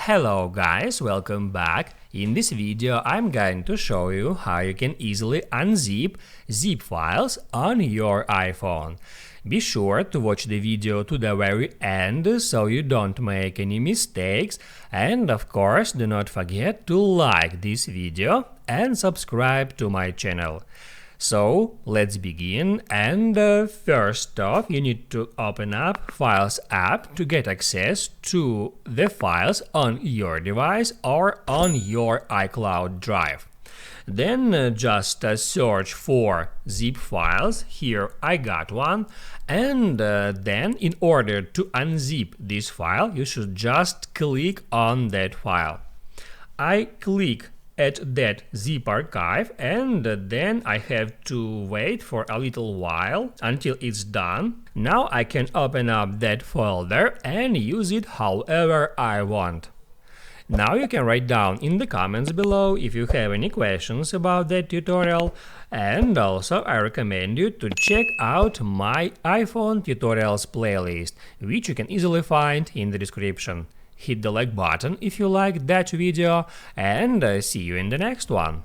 Hello guys, welcome back. In this video I'm going to show you how you can easily unzip zip files on your iPhone. Be sure to watch the video to the very end so you don't make any mistakes, and of course do not forget to like this video and subscribe to my channel. So let's begin, and first off you need to open up Files app to get access to the files on your device or on your iCloud drive. Then just search for zip files. Here I got one, and then in order to unzip this file you should just click on that file. I click at that zip archive, and then I have to wait for a little while until it's done. Now I can open up that folder and use it however I want. Now you can write down in the comments below if you have any questions about that tutorial, and also I recommend you to check out my iPhone tutorials playlist, which you can easily find in the description. Hit the like button if you liked that video, and see you in the next one.